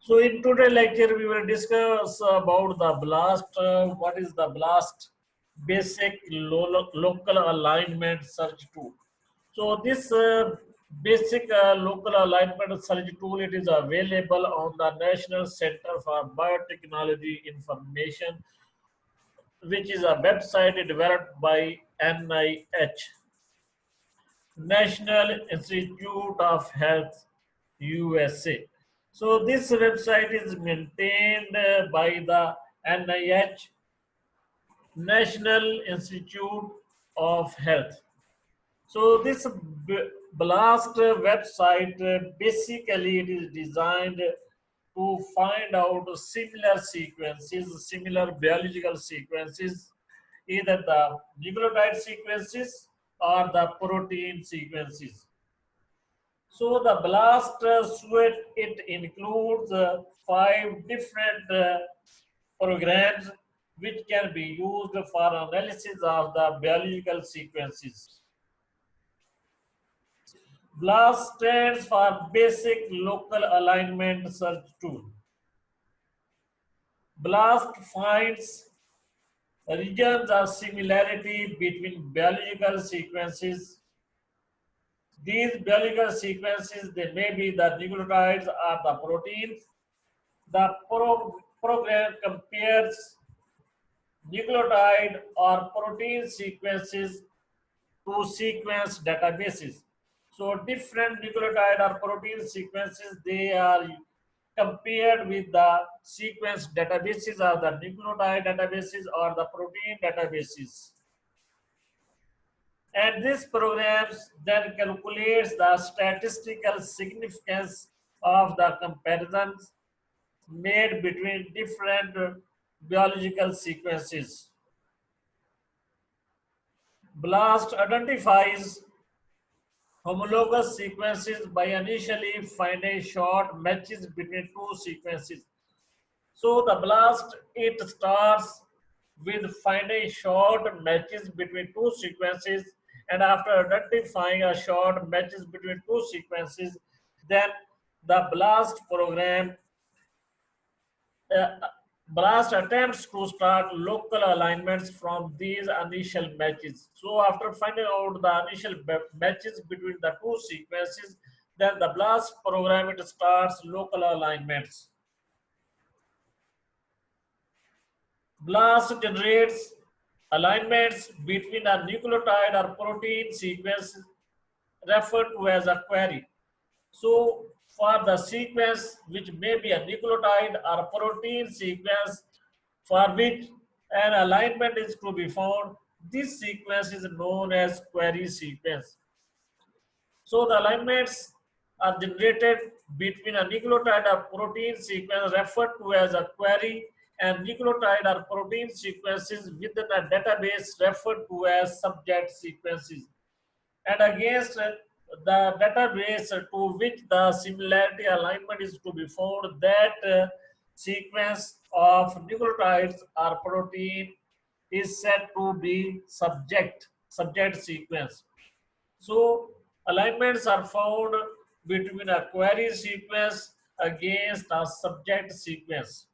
So in today's lecture, we will discuss about the BLAST. What is the BLAST? Basic local alignment search tool. So this basic local alignment search tool, it is available on the National Center for Biotechnology Information, which is a website developed by NIH, National Institute of Health, USA. So this website is maintained by the NIH, National Institute of Health. So this BLAST website basically it is designed to find out similar sequences, similar biological sequences, either the nucleotide sequences or the protein sequences. So the BLAST suite, it includes 5 different programs which can be used for analysis of the biological sequences. BLAST stands for Basic Local Alignment Search Tool. BLAST finds regions of similarity between biological sequences. These biological sequences, they may be the nucleotides or the proteins. The program compares nucleotide or protein sequences to sequence databases. So different nucleotide or protein sequences, they are compared with the sequence databases or the nucleotide databases or the protein databases. And this program then calculates the statistical significance of the comparisons made between different biological sequences. BLAST identifies homologous sequences by initially finding short matches between two sequences. So the BLAST, it starts with finding short matches between two sequences, and after identifying a short matches between two sequences, then the BLAST program uh, BLAST attempts to start local alignments from these initial matches. So after finding out the initial matches between the two sequences, then the BLAST program, it starts local alignments. BLAST generates alignments between a nucleotide or protein sequence referred to as a query. So for the sequence which may be a nucleotide or a protein sequence for which an alignment is to be found, this sequence is known as query sequence. So the alignments are generated between a nucleotide or protein sequence referred to as a query and nucleotide or protein sequences within a database referred to as subject sequences. And against the database to which the similarity alignment is to be found, that sequence of nucleotides or protein is said to be subject sequence. So alignments are found between a query sequence against a subject sequence.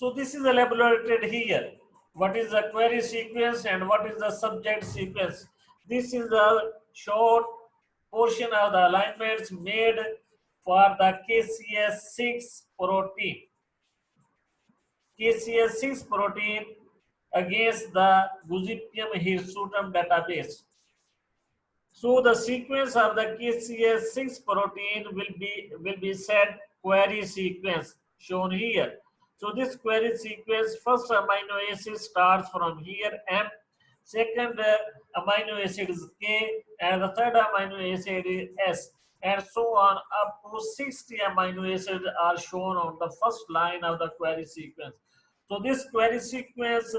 So this is elaborated here. What is the query sequence and what is the subject sequence? This is a short portion of the alignments made for the KCS6 protein. KCS6 protein against the Gossypium hirsutum database. So the sequence of the KCS6 protein will be said query sequence shown here. So this query sequence, first amino acid starts from here M, second amino acid is K, and the third amino acid is S, and so on up to 60 amino acids are shown on the first line of the query sequence. So this query sequence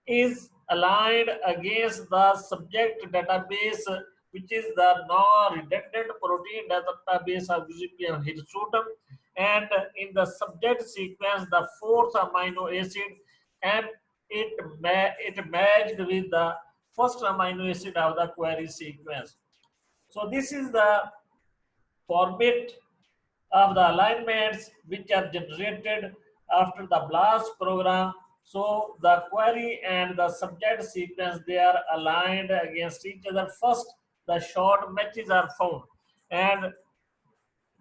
is aligned against the subject database, which is the non-redundant protein database of Gossypium hirsutum, and in the subject sequence, the fourth amino acid, and it matched with the first amino acid of the query sequence. So this is the format of the alignments which are generated after the BLAST program. So the query and the subject sequence, they are aligned against each other. First, the short matches are found, and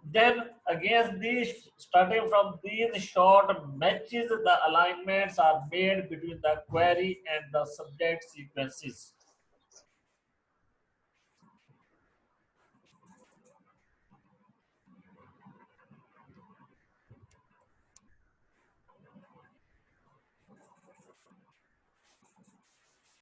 then against these, starting from these short matches, the alignments are made between the query and the subject sequences.